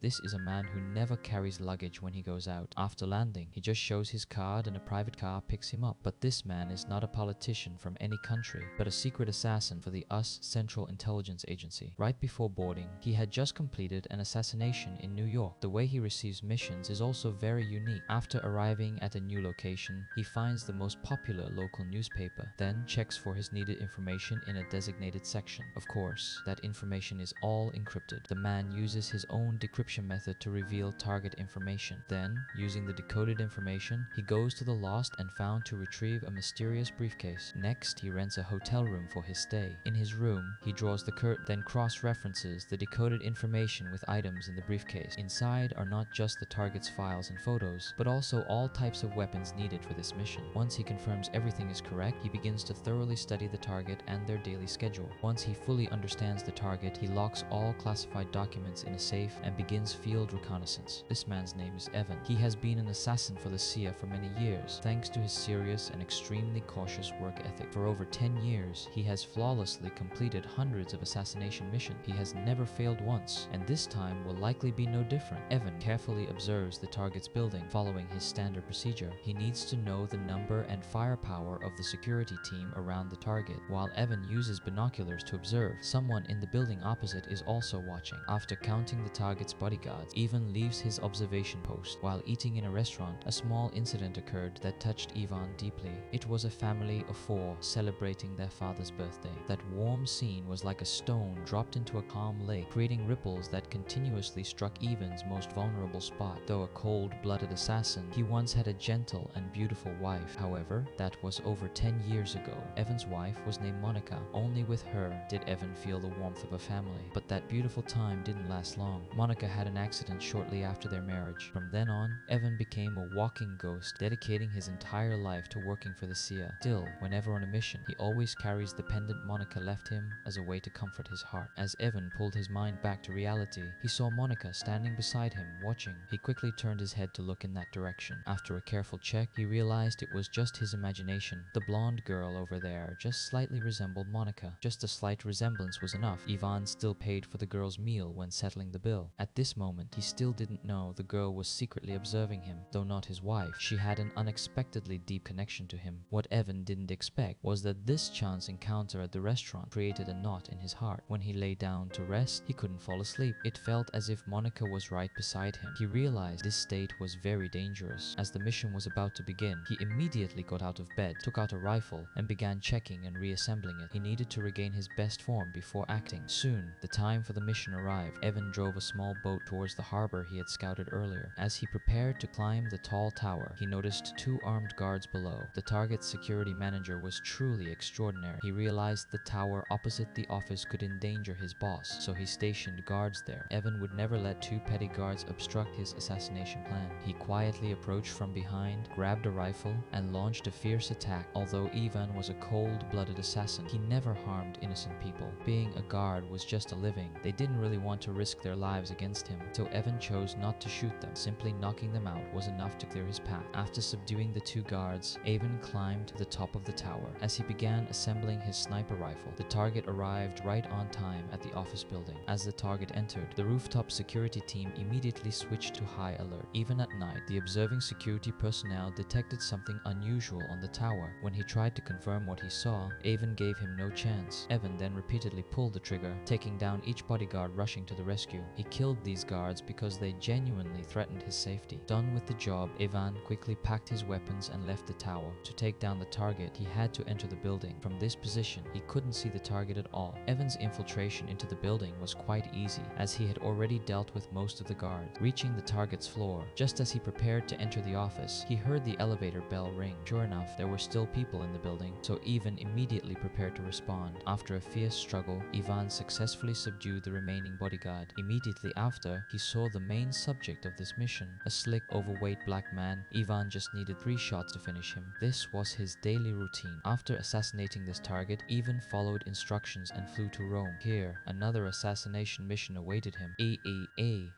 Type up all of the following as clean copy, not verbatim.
This is a man who never carries luggage when he goes out. After landing, he just shows his card and a private car picks him up. But this man is not a politician from any country, but a secret assassin for the US Central Intelligence Agency. Right before boarding, he had just completed an assassination in New York. The way he receives missions is also very unique. After arriving at a new location, he finds the most popular local newspaper, then checks for his needed information in a designated section. Of course, that information is all encrypted. The man uses his own decryption method to reveal target information. Then, using the decoded information, he goes to the lost and found to retrieve a mysterious briefcase. Next, he rents a hotel room for his stay. In his room, he draws the curtain, then cross-references the decoded information with items in the briefcase. Inside are not just the target's files and photos, but also all types of weapons needed for this mission. Once he confirms everything is correct, he begins to thoroughly study the target and their daily schedule. Once he fully understands the target, he locks all classified documents in a safe and begins field reconnaissance. This man's name is Evan. He has been an assassin for the CIA for many years, thanks to his serious and extremely cautious work ethic. For over 10 years, he has flawlessly completed hundreds of assassination missions. He has never failed once, and this time will likely be no different. Evan carefully observes the target's building, following his standard procedure. He needs to know the number and firepower of the security team around the target. While Evan uses binoculars to observe, someone in the building opposite is also watching. After counting the target's bodyguards, Ivan leaves his observation post. While eating in a restaurant, a small incident occurred that touched Ivan deeply. It was a family of 4 celebrating their father's birthday. That warm scene was like a stone dropped into a calm lake, creating ripples that continuously struck Ivan's most vulnerable spot. Though a cold-blooded assassin, he once had a gentle and beautiful wife. However, that was over 10 years ago. Evan's wife was named Monica. Only with her did Evan feel the warmth of a family. But that beautiful time didn't last long. Monica had an accident shortly after their marriage. From then on, Evan became a walking ghost, dedicating his entire life to working for the CIA. Still, whenever on a mission, he always carries the pendant Monica left him as a way to comfort his heart. As Evan pulled his mind back to reality, he saw Monica standing beside him, watching. He quickly turned his head to look in that direction. After a careful check, he realized it was just his imagination. The blonde girl over there just slightly resembled Monica. Just a slight resemblance was enough. Ivan still paid for the girl's meal when settling the bill. At this moment, he still didn't know the girl was secretly observing him. Though not his wife, she had an unexpectedly deep connection to him. What Evan didn't expect was that this chance encounter at the restaurant created a knot in his heart. When he lay down to rest, he couldn't fall asleep. It felt as if Monica was right beside him. He realized this state was very dangerous. As the mission was about to begin, he immediately got out of bed, took out a rifle, and began checking and reassembling it. He needed to regain his best form before acting. Soon, the time for the mission arrived. Evan drove a small boat towards the harbor he had scouted earlier. As he prepared to climb the tall tower, he noticed 2 armed guards below. The target's security manager was truly extraordinary. He realized the tower opposite the office could endanger his boss, so he stationed guards there. Evan would never let 2 petty guards obstruct his assassination plan. He quietly approached from behind, grabbed a rifle, and launched a fierce attack. Although Ivan was a cold-blooded assassin, he never harmed innocent people. Being a guard was just a living. They didn't really want to risk their lives against him, so Evan chose not to shoot them. Simply knocking them out was enough to clear his path. After subduing the 2 guards, Evan climbed to the top of the tower. As he began assembling his sniper rifle, the target arrived right on time at the office building. As the target entered, the rooftop security team immediately switched to high alert. Even at night, the observing security personnel detected something unusual on the tower. When he tried to confirm what he saw, Evan gave him no chance. Evan then repeatedly pulled the trigger, taking down each bodyguard rushing to the rescue. He killed these guards because they genuinely threatened his safety. Done with the job, Evan quickly packed his weapons and left the tower. To take down the target, he had to enter the building. From this position, he couldn't see the target at all. Evan's infiltration into the building was quite easy, as he had already dealt with most of the guards. Reaching the target's floor, just as he prepared to enter the office, he heard the elevator bell ring. Sure enough, there were still people in the building, so Ivan immediately prepared to respond. After a fierce struggle, Ivan successfully subdued the remaining bodyguard. Immediately after, he saw the main subject of this mission, a slick, overweight black man. Ivan just needed 3 shots to finish him. This was his daily routine. After assassinating this target, Ivan followed instructions and flew to Rome. Here, another assassination mission awaited him.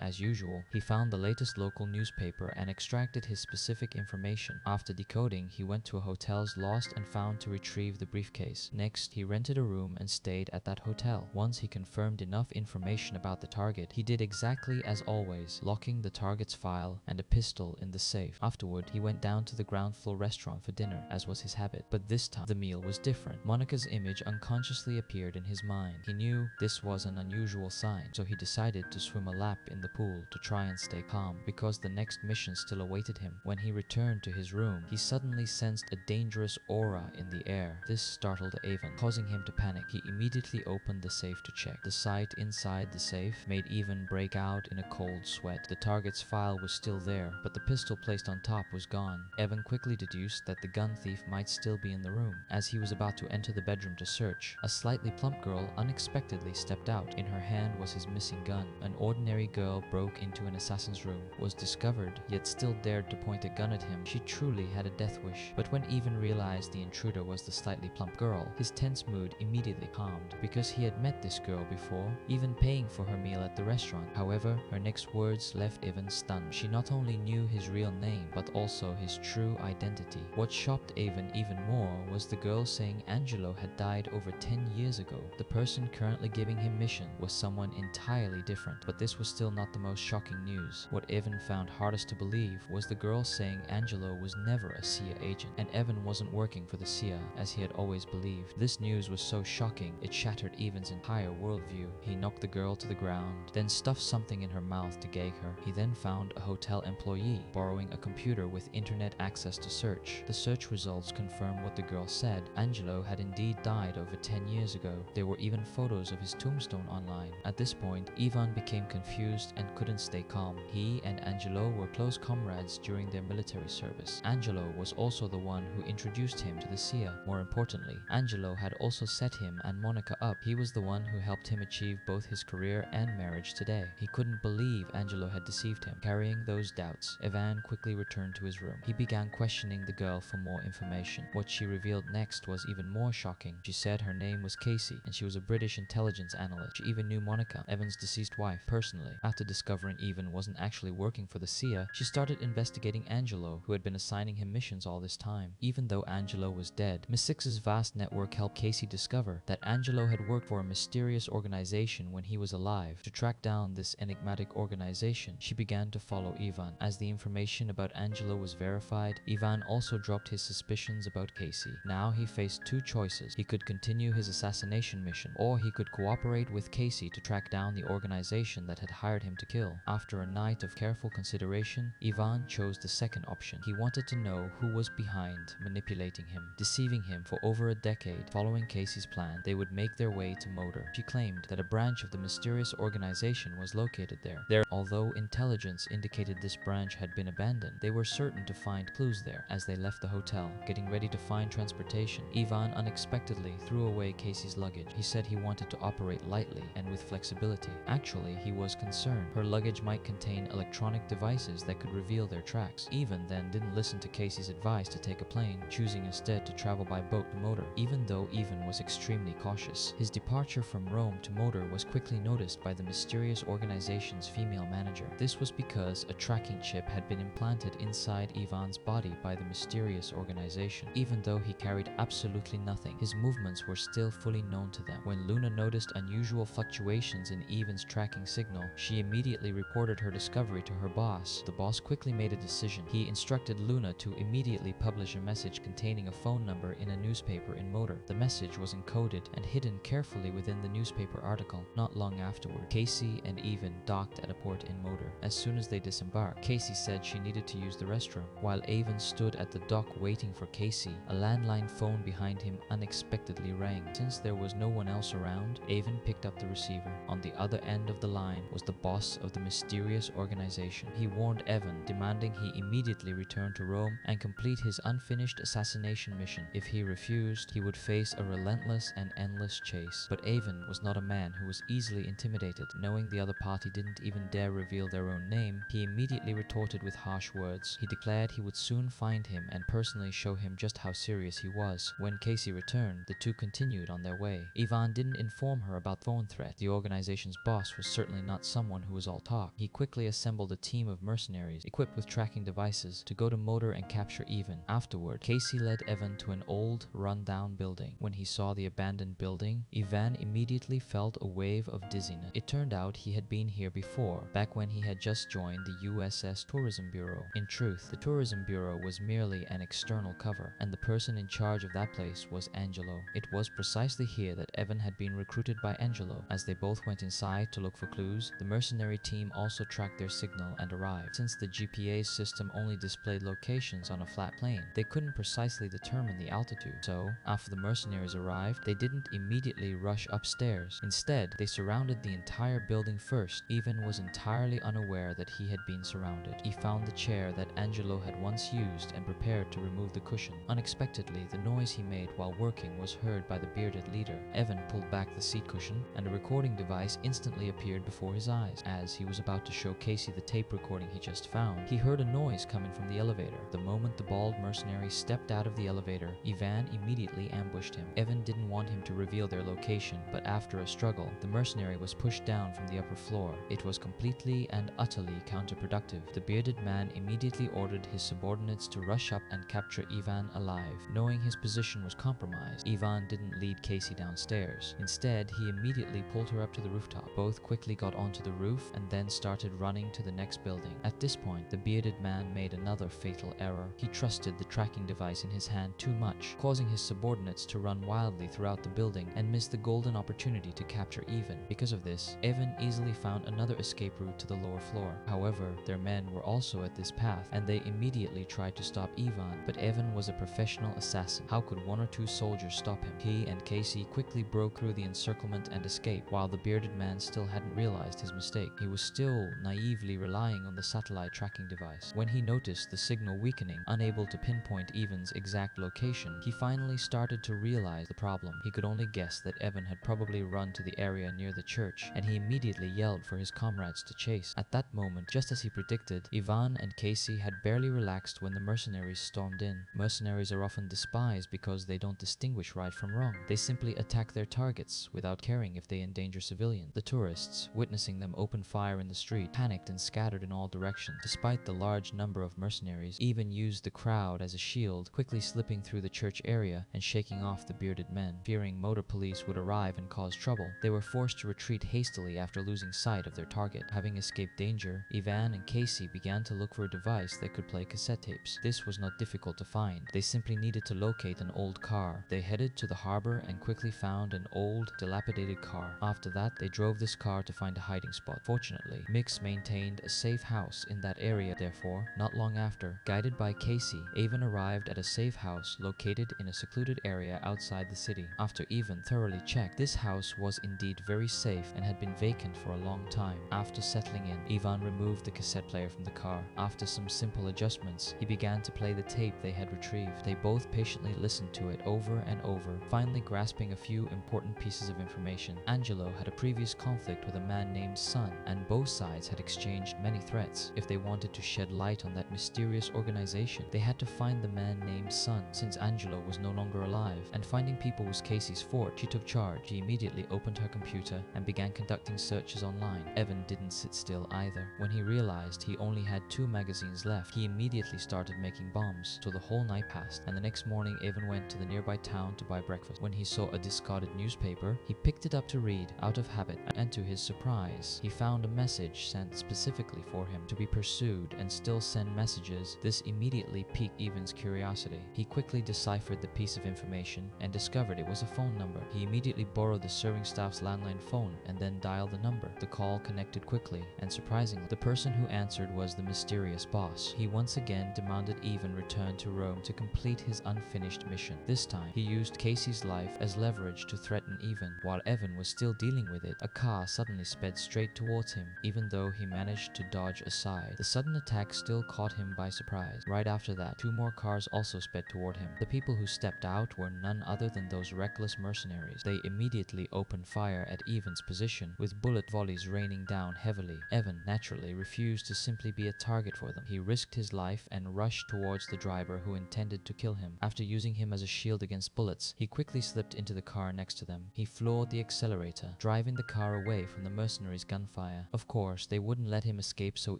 As usual, he found the latest local newspaper and extracted his specific information. After decoding, he went to a hotel's lost and found to retrieve the briefcase. Next, he rented a room and stayed at that hotel. Once he confirmed enough information about the target, he did exactly exactly as always, locking the target's file and a pistol in the safe. Afterward, he went down to the ground floor restaurant for dinner, as was his habit. But this time, the meal was different. Monica's image unconsciously appeared in his mind. He knew this was an unusual sign, so he decided to swim a lap in the pool to try and stay calm, because the next mission still awaited him. When he returned to his room, he suddenly sensed a dangerous aura in the air. This startled Avon, causing him to panic. He immediately opened the safe to check. The sight inside the safe made Avon break out in a cold sweat. The target's file was still there, but the pistol placed on top was gone. Evan quickly deduced that the gun thief might still be in the room. As he was about to enter the bedroom to search, a slightly plump girl unexpectedly stepped out. In her hand was his missing gun. An ordinary girl broke into an assassin's room, was discovered, yet still dared to point a gun at him. She truly had a death wish. But when Evan realized the intruder was the slightly plump girl, his tense mood immediately calmed, because he had met this girl before, even paying for her meal at the restaurant. However, her next words left Evan stunned. She not only knew his real name, but also his true identity. What shocked Evan even more was the girl saying Angelo had died over 10 years ago. The person currently giving him mission was someone entirely different. But this was still not the most shocking news. What Evan found hardest to believe was the girl saying Angelo was never a CIA agent, and Evan wasn't working for the CIA as he had always believed. This news was so shocking, it shattered Evan's entire worldview. He knocked the girl to the ground, then stuffed something in her mouth to gag her. He then found a hotel employee borrowing a computer with internet access to search. The search results confirmed what the girl said. Angelo had indeed died over 10 years ago. There were even photos of his tombstone online. At this point, Ivan became confused and couldn't stay calm. He and Angelo were close comrades during their military service. Angelo was also the one who introduced him to the CIA. More importantly, Angelo had also set him and Monica up. He was the one who helped him achieve both his career and marriage today. He couldn't believe Angelo had deceived him. Carrying those doubts, Ivan quickly returned to his room. He began questioning the girl for more information. What she revealed next was even more shocking. She said her name was Casey, and she was a British intelligence analyst. She even knew Monica, Evan's deceased wife, personally. After discovering Evan wasn't actually working for the CIA, she started investigating Angelo, who had been assigning him missions all this time. Even though Angelo was dead, Miss Six's vast network helped Casey discover that Angelo had worked for a mysterious organization when he was alive. To track down this enigmatic organization, she began to follow Ivan. As the information about Angelo was verified, Ivan also dropped his suspicions about Casey. Now he faced two choices. He could continue his assassination mission, or he could cooperate with Casey to track down the organization that had hired him to kill. After a night of careful consideration, Ivan chose the second option. He wanted to know who was behind manipulating him, deceiving him for over a decade. Following Casey's plan, they would make their way to Motor. She claimed that a branch of the mysterious organization was located there. Although intelligence indicated this branch had been abandoned, they were certain to find clues there. As they left the hotel, getting ready to find transportation, Ivan unexpectedly threw away Casey's luggage. He said he wanted to operate lightly and with flexibility. Actually, he was concerned her luggage might contain electronic devices that could reveal their tracks. Ivan then didn't listen to Casey's advice to take a plane, choosing instead to travel by boat to Motor. Even though Ivan was extremely cautious, his departure from Rome to Motor was quickly noticed by the mysterious organization's female manager. This was because a tracking chip had been implanted inside Ivan's body by the mysterious organization. Even though he carried absolutely nothing, his movements were still fully known to them. When Luna noticed unusual fluctuations in Ivan's tracking signal, she immediately reported her discovery to her boss. The boss quickly made a decision. He instructed Luna to immediately publish a message containing a phone number in a newspaper in Motor. The message was encoded and hidden carefully within the newspaper article. Not long afterward, Casey and Ivan docked at a port in Motor. As soon as they disembarked, Casey said she needed to use the restroom. While Ivan stood at the dock waiting for Casey, a landline phone behind him unexpectedly rang. Since there was no one else around, Ivan picked up the receiver. On the other end of the line was the boss of the mysterious organization. He warned Evan, demanding he immediately return to Rome and complete his unfinished assassination mission. If he refused, he would face a relentless and endless chase. But Ivan was not a man who was easily intimidated. Knowing the other party didn't even dare reveal their own name, he immediately retorted with harsh words. He declared he would soon find him and personally show him just how serious he was. When Casey returned, the two continued on their way. Ivan didn't inform her about the phone threat. The organization's boss was certainly not someone who was all talk. He quickly assembled a team of mercenaries equipped with tracking devices to go to Motor and capture Ivan. Afterward, Casey led Evan to an old, run-down building. When he saw the abandoned building, Ivan immediately felt a wave of dizziness. It turned out he had been been here before, back when he had just joined the USS Tourism Bureau. In truth, the Tourism Bureau was merely an external cover, and the person in charge of that place was Angelo. It was precisely here that Evan had been recruited by Angelo. As they both went inside to look for clues, the mercenary team also tracked their signal and arrived. Since the GPA system only displayed locations on a flat plane, they couldn't precisely determine the altitude. So, after the mercenaries arrived, they didn't immediately rush upstairs. Instead, they surrounded the entire building first. Evan was entirely unaware that he had been surrounded. He found the chair that Angelo had once used and prepared to remove the cushion. Unexpectedly, the noise he made while working was heard by the bearded leader. Evan pulled back the seat cushion, and a recording device instantly appeared before his eyes. As he was about to show Casey the tape recording he just found, he heard a noise coming from the elevator. The moment the bald mercenary stepped out of the elevator, Ivan immediately ambushed him. Evan didn't want him to reveal their location, but after a struggle, the mercenary was pushed down from the upper floor. It was completely and utterly counterproductive. The bearded man immediately ordered his subordinates to rush up and capture Ivan alive. Knowing his position was compromised, Ivan didn't lead Casey downstairs. Instead, he immediately pulled her up to the rooftop. Both quickly got onto the roof and then started running to the next building. At this point, the bearded man made another fatal error. He trusted the tracking device in his hand too much, causing his subordinates to run wildly throughout the building and miss the golden opportunity to capture Evan. Because of this, Evan easily found another escape route to the lower floor. However, their men were also at this path, and they immediately tried to stop Ivan, but Evan was a professional assassin. How could one or two soldiers stop him? He and Casey quickly broke through the encirclement and escaped, while the bearded man still hadn't realized his mistake. He was still naively relying on the satellite tracking device. When he noticed the signal weakening, unable to pinpoint Evan's exact location, he finally started to realize the problem. He could only guess that Evan had probably run to the area near the church, and he immediately yelled for his comrades to chase. At that moment, just as he predicted, Ivan and Casey had barely relaxed when the mercenaries stormed in. Mercenaries are often despised because they don't distinguish right from wrong. They simply attack their targets without caring if they endanger civilians. The tourists, witnessing them open fire in the street, panicked and scattered in all directions. Despite the large number of mercenaries, even used the crowd as a shield, quickly slipping through the church area and shaking off the bearded men. Fearing motor police would arrive and cause trouble, they were forced to retreat hastily after losing sight of their target. Having escaped danger, Ivan and Casey began to look for a device that could play cassette tapes. This was not difficult to find. They simply needed to locate an old car. They headed to the harbor and quickly found an old, dilapidated car. After that, they drove this car to find a hiding spot. Fortunately, Mix maintained a safe house in that area. Therefore, not long after, guided by Casey, Avon arrived at a safe house located in a secluded area outside the city. After Avon thoroughly checked, this house was indeed very safe and had been vacant for a long time. After settling in, Ivan removed the cassette player from the car. After some simple adjustments, he began to play the tape they had retrieved. They both patiently listened to it over and over, finally grasping a few important pieces of information. Angelo had a previous conflict with a man named Sun, and both sides had exchanged many threats. If they wanted to shed light on that mysterious organization, they had to find the man named Sun, since Angelo was no longer alive, and finding people was Casey's fort. She took charge. She immediately opened her computer and began conducting searches online. Evan didn't sit still either. When he realized he only had 2 magazines left, he immediately started making bombs. So the whole night passed, and the next morning Evan went to the nearby town to buy breakfast. When he saw a discarded newspaper, he picked it up to read, out of habit, and to his surprise, he found a message sent specifically for him to be pursued and still send messages. This immediately piqued Evan's curiosity. He quickly deciphered the piece of information and discovered it was a phone number. He immediately borrowed the serving staff's landline phone and then dialed the number. The call connected quickly, and surprisingly, the person who answered was the mysterious boss. He once again demanded Evan return to Rome to complete his unfinished mission. This time, he used Casey's life as leverage to threaten Evan. While Evan was still dealing with it, a car suddenly sped straight towards him, even though he managed to dodge aside. The sudden attack still caught him by surprise. Right after that, 2 more cars also sped toward him. The people who stepped out were none other than those reckless mercenaries. They immediately opened fire at Evan's position, with bullet volleys raining down heavily. Evan naturally refused to simply be a target for them. He risked his life and rushed towards the driver who intended to kill him. After using him as a shield against bullets, he quickly slipped into the car next to them. He floored the accelerator, driving the car away from the mercenaries' gunfire. Of course, they wouldn't let him escape so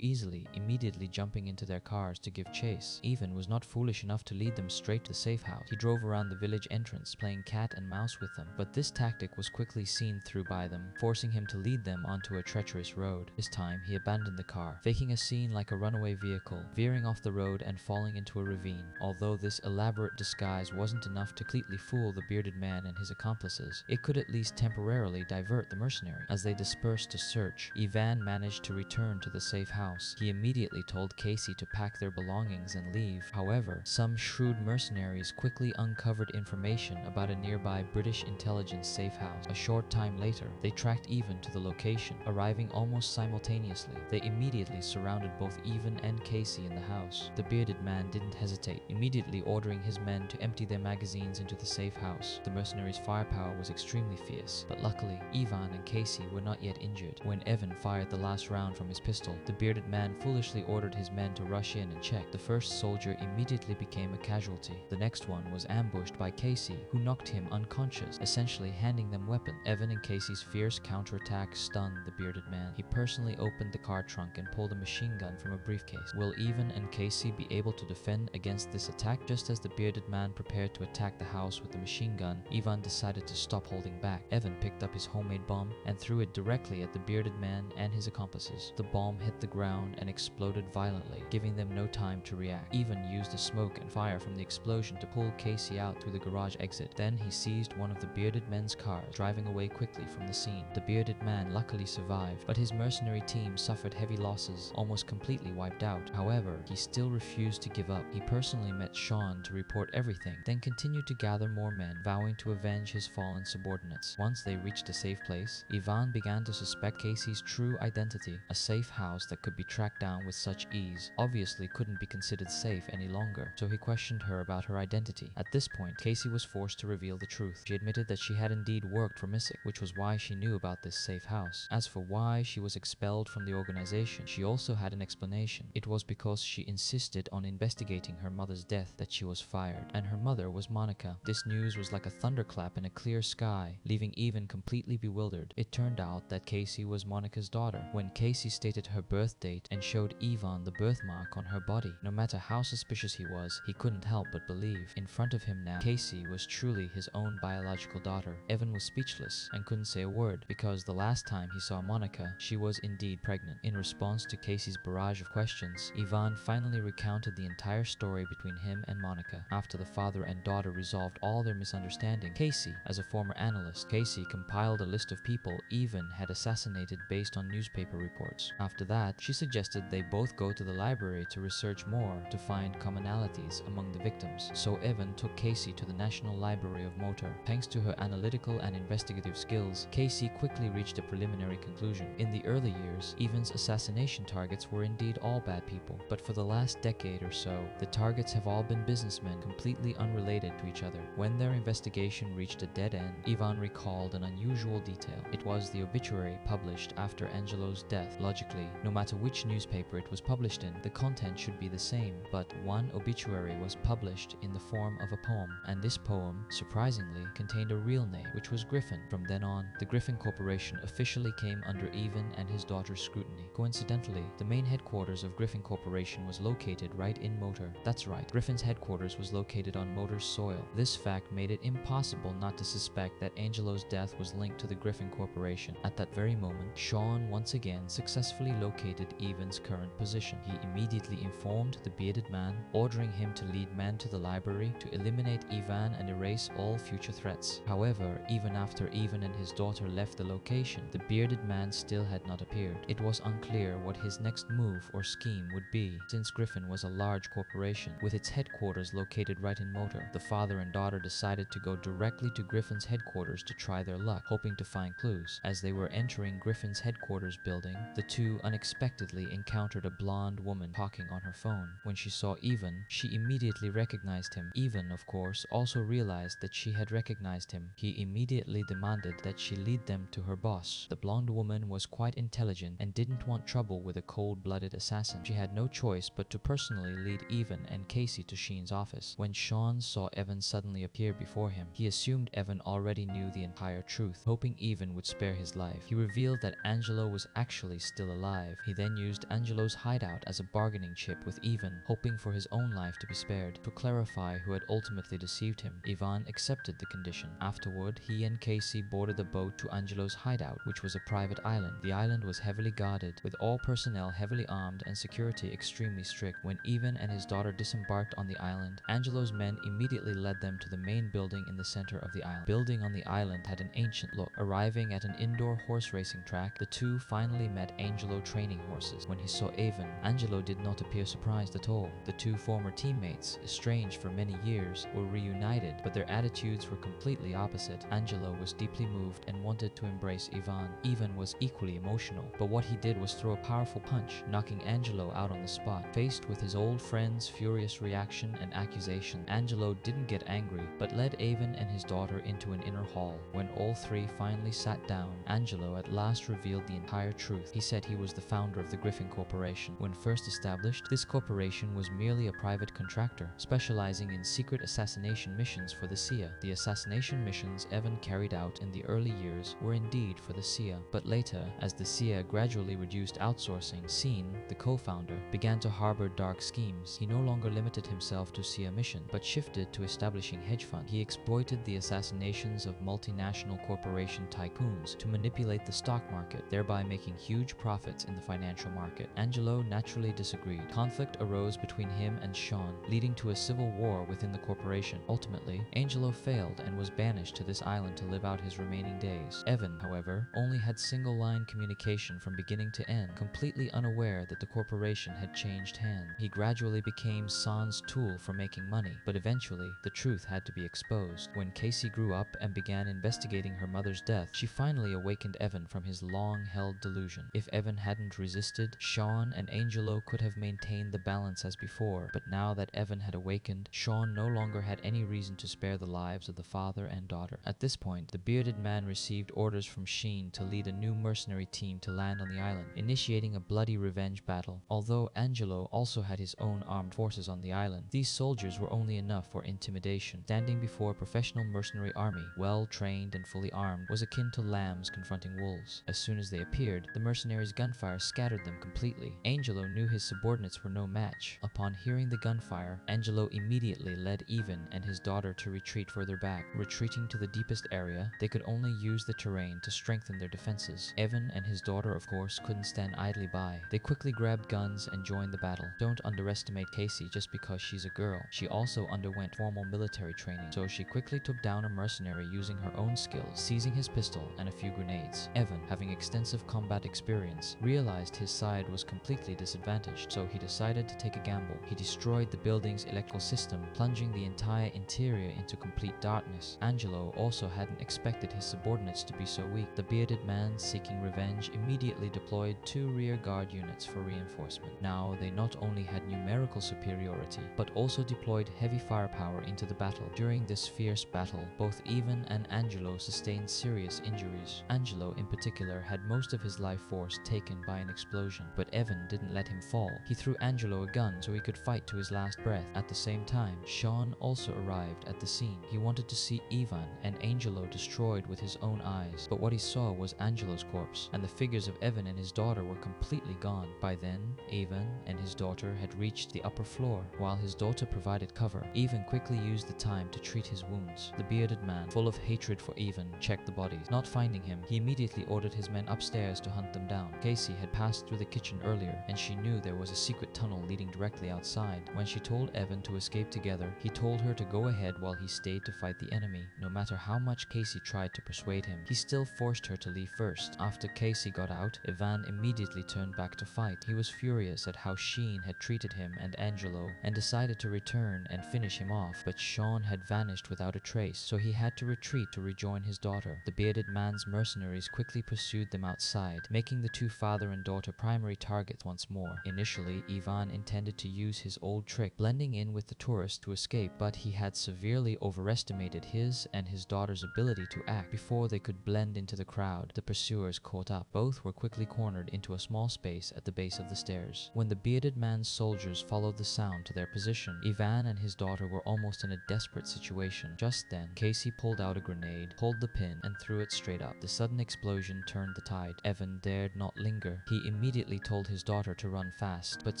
easily, immediately jumping into their cars to give chase. Evan was not foolish enough to lead them straight to the safe house. He drove around the village entrance, playing cat and mouse with them, but this tactic was quickly seen through by them, forcing him to lead them onto onto a treacherous road. This time, he abandoned the car, faking a scene like a runaway vehicle, veering off the road and falling into a ravine. Although this elaborate disguise wasn't enough to completely fool the bearded man and his accomplices, it could at least temporarily divert the mercenary. As they dispersed to search, Ivan managed to return to the safe house. He immediately told Casey to pack their belongings and leave. However, some shrewd mercenaries quickly uncovered information about a nearby British intelligence safe house. A short time later, they tracked Ivan to the location, arriving almost simultaneously. They immediately surrounded both Ivan and Casey in the house. The bearded man didn't hesitate, immediately ordering his men to empty their magazines into the safe house. The mercenaries' firepower was extremely fierce, but luckily, Ivan and Casey were not yet injured. When Evan fired the last round from his pistol, the bearded man foolishly ordered his men to rush in and check. The first soldier immediately became a casualty. The next one was ambushed by Casey, who knocked him unconscious, essentially handing them weapons. Evan and Casey's fierce counterattack stunned the bearded man. He personally opened the car trunk and pulled a machine gun from a briefcase. Will Evan and Casey be able to defend against this attack? Just as the bearded man prepared to attack the house with the machine gun, Ivan decided to stop holding back. Evan picked up his homemade bomb and threw it directly at the bearded man and his accomplices. The bomb hit the ground and exploded violently, giving them no time to react. Ivan used the smoke and fire from the explosion to pull Casey out through the garage exit. Then he seized one of the bearded men's cars, driving away quickly from the scene. The bearded man luckily survived, but his mercenary team suffered heavy losses, almost completely wiped out. However, he still refused to give up. He personally met Sean to report everything, then continued to gather more men, vowing to avenge his fallen subordinates. Once they reached a safe place, Ivan began to suspect Casey's true identity. A safe house that could be tracked down with such ease obviously couldn't be considered safe any longer, so he questioned her about her identity. At this point, Casey was forced to reveal the truth. She admitted that she had indeed worked for Missick, which was why she knew about this safe house. As for why she was expelled from the organization, she also had an explanation. It was because she insisted on investigating her mother's death that she was fired, and her mother was Monica. This news was like a thunderclap in a clear sky, leaving Ivan completely bewildered. It turned out that Casey was Monica's daughter. When Casey stated her birth date and showed Ivan the birthmark on her body, no matter how suspicious he was, he couldn't help but believe. In front of him now, Casey was truly his own biological daughter. Evan was speechless and couldn't say a word, because the last time he saw Monica, she was indeed pregnant. In response to Casey's barrage of questions, Ivan finally recounted the entire story between him and Monica. After the father and daughter resolved all their misunderstanding, Casey, as a former analyst, compiled a list of people Ivan had assassinated based on newspaper reports. After that, she suggested they both go to the library to research more to find commonalities among the victims. So Evan took Casey to the National Library of Motor. Thanks to her analytical and investigative skills, Casey quickly reached a preliminary conclusion. In the early years, Ivan's assassination targets were indeed all bad people, but for the last decade or so, the targets have all been businessmen completely unrelated to each other. When their investigation reached a dead end, Ivan recalled an unusual detail. It was the obituary published after Angelo's death. Logically, no matter which newspaper it was published in, the content should be the same, but one obituary was published in the form of a poem, and this poem, surprisingly, contained a real name, which was Griffin. From then on, the Griffin Corporation officially came under Ivan and his daughter's scrutiny. Coincidentally, the main headquarters of Griffin Corporation was located right in Motor. That's right, Griffin's headquarters was located on Motor's soil. This fact made it impossible not to suspect that Angelo's death was linked to the Griffin Corporation. At that very moment, Sean once again successfully located Ivan's current position. He immediately informed the bearded man, ordering him to lead men to the library to eliminate Ivan and erase all future threats. However, even after Ivan and his daughter left the location, the bearded man still had not appeared. It was unclear what his next move or scheme would be, since Griffin was a large corporation with its headquarters located right in Motor. The father and daughter decided to go directly to Griffin's headquarters to try their luck, hoping to find clues. As they were entering Griffin's headquarters building, the two unexpectedly encountered a blonde woman talking on her phone. When she saw Ivan, she immediately recognized him. Ivan, of course, also realized that she had recognized him. He immediately demanded that she lead them to her boss. The blonde woman was quite intelligent and didn't want trouble with a cold-blooded assassin. She had no choice but to personally lead Ivan and Casey to Sheen's office. When Sean saw Evan suddenly appear before him, he assumed Evan already knew the entire truth, hoping Ivan would spare his life. He revealed that Angelo was actually still alive. He then used Angelo's hideout as a bargaining chip with Ivan, hoping for his own life to be spared. To clarify who had ultimately deceived him, Ivan accepted the condition. Afterward, he and Casey boarded the boat to Angelo's hideout, which was a private island. The island was heavily guarded, with all personnel heavily armed and security extremely strict. When Ivan and his daughter disembarked on the island, Angelo's men immediately led them to the main building in the center of the island. The building on the island had an ancient look. Arriving at an indoor horse racing track, the two finally met Angelo training horses. When he saw Avon, Angelo did not appear surprised at all. The two former teammates, estranged for many years, were reunited, but their attitudes were completely opposite. Angelo was deeply moved and wanted to embrace Ivan. Ivan was equally emotional, but what he did was throw a powerful punch, knocking Angelo out on the spot. Faced with his old friend's furious reaction and accusation, Angelo didn't get angry, but led Avon and his daughter into an inner hall. When all three finally sat down, Angelo at last revealed the entire truth. He said he was the founder of the Griffin Corporation. When first established, this corporation was merely a private contractor, specializing in secret assassination missions for the CIA. The assassination missions Evan carried out in the early years were indeed for the CIA, but later, as the CIA gradually reduced outsourcing, Sean, the co-founder, began to harbor dark schemes. He no longer limited himself to CIA mission, but shifted to establishing hedge funds. He exploited the assassinations of multinational corporation tycoons to manipulate the stock market, thereby making huge profits in the financial market. Angelo naturally disagreed. Conflict arose between him and Sean, leading to a civil war within the corporation. Ultimately, Angelo failed and was banished to this island to live out his remaining days. Evan, however, only had single-line communication from beginning to end, completely unaware that the corporation had changed hands. He gradually became Sean's tool for making money, but eventually, the truth had to be exposed. When Casey grew up and began investigating her mother's death, she finally awakened Evan from his long-held delusion. If Evan hadn't resisted, Sean and Angelo could have maintained the balance as before, but now that Evan had awakened, Sean no longer had any reason to spare the lives of the father and daughter. At this point, the bearded man received orders from Sheen to lead a new mercenary team to land on the island, initiating a bloody revenge battle. Although Angelo also had his own armed forces on the island, these soldiers were only enough for intimidation. Standing before a professional mercenary army, well trained and fully armed, was akin to lambs confronting wolves. As soon as they appeared, the mercenaries' gunfire scattered them completely. Angelo knew his subordinates were no match. Upon hearing the gunfire, Angelo immediately led Ivan and his daughter to retreat further back. Retreating to the deepest area, they could only use the terrain to strengthen their defenses. Evan and his daughter, of course, couldn't stand idly by. They quickly grabbed guns and joined the battle. Don't underestimate Casey just because she's a girl. She also underwent formal military training, so she quickly took down a mercenary using her own skills, seizing his pistol and a few grenades. Evan, having extensive combat experience, realized his side was completely disadvantaged, so he decided to take a gamble. He destroyed the building's electrical system, plunging the entire interior into complete darkness. Angelo also hadn't expected his subordinates to be so weak. The bearded man, seeking revenge, immediately deployed 2 rear guard units for reinforcement. Now, they not only had numerical superiority, but also deployed heavy firepower into the battle. During this fierce battle, both Ivan and Angelo sustained serious injuries. Angelo, in particular, had most of his life force taken by an explosion, but Evan didn't let him fall. He threw Angelo a gun so he could fight to his last breath. At the same time, Sean also arrived at the scene. He wanted to see Ivan and Angelo destroyed with his own eyes, but what he saw was Angelo's corpse, and the figures of Evan and his daughter were completely gone. By then, Ivan and his daughter had reached the upper floor. While his daughter provided cover, Ivan quickly used the time to treat his wounds. The bearded man, full of hatred for Ivan, checked the bodies. Not finding him, he immediately ordered his men upstairs to hunt them down. Casey had passed through the kitchen earlier, and she knew there was a secret tunnel leading directly outside. When she told Evan to escape together, he told her to go ahead while he stayed to fight the enemy. No matter how much Casey tried to persuade him, he still forced her to leave first. After Casey got out, Ivan immediately turned back to fight. He was furious at how Sheen had treated him and Angelo, and decided to return and finish him off, but Sean had vanished without a trace, so he had to retreat to rejoin his daughter. The bearded man's mercenaries quickly pursued them outside, making the two father and daughter primary targets once more. Initially, Ivan intended to use his old trick, blending in with the tourists to escape, but he had severely overestimated his and his daughter's ability to act. Before they could blend into the crowd, the pursuers caught up. Both were quickly cornered into a small space at the base of the stairs. When the bearded man's soldiers followed the sound to their position, Ivan and his daughter were almost in a desperate situation. Just then, Casey pulled out a grenade, pulled the pin, and threw it straight up. The sudden explosion turned the tide. Evan dared not linger. He immediately told his daughter to run fast, but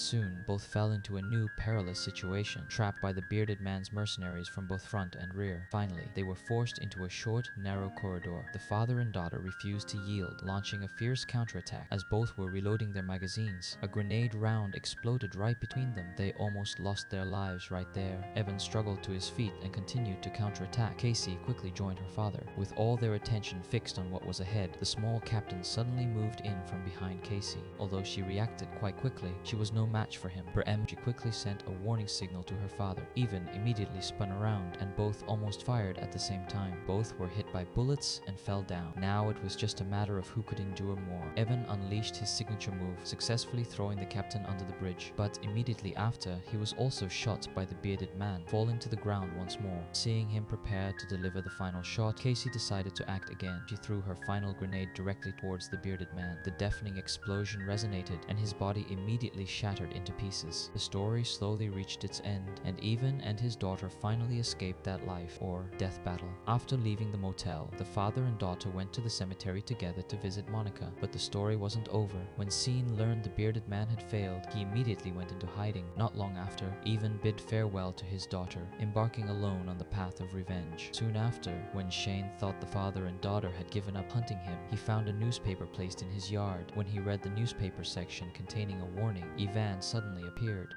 soon both fell into a new perilous situation, trapped by the bearded man's mercenaries from both front and rear. Finally, they were forced into a short, narrow corridor. The father and daughter refused to yield, launching a fierce counterattack. As both were reloading their magazines, a grenade round exploded right between them. They almost lost their lives right there. Evan struggled to his feet and continued to counterattack. Casey quickly joined her father. With all their attention fixed on what was ahead, the small captain suddenly moved in from behind Casey. Although she reacted quite quickly, she was no match for him. For Em, she quickly sent a warning signal to her father. Evan immediately spun around, and both almost fired at the same time. Both were hit by bullets and fell down. Now it was just a matter of who could endure more. Evan unleashed his signature move, successfully throwing the captain under the bridge. But immediately after, he was also shot by the bearded man, falling to the ground once more. Seeing him prepare to deliver the final shot, Casey decided to act again. She threw her final grenade directly towards the bearded man. The deafening explosion resonated, and his body immediately shattered into pieces. The story slowly reached its end, and Evan and his daughter finally escaped that life, or death battle. After leaving the motel, the father and daughter went to the cemetery together to visit Monica. But the story wasn't over. When Sean learned the bearded man had failed, he immediately went into hiding. Not long after, Evan bid farewell to his daughter, embarking alone on the path of revenge. Soon after, when Shane thought the father and daughter had given up hunting him, he found a newspaper placed in his yard. When he read the newspaper section containing a warning, Evan suddenly appeared.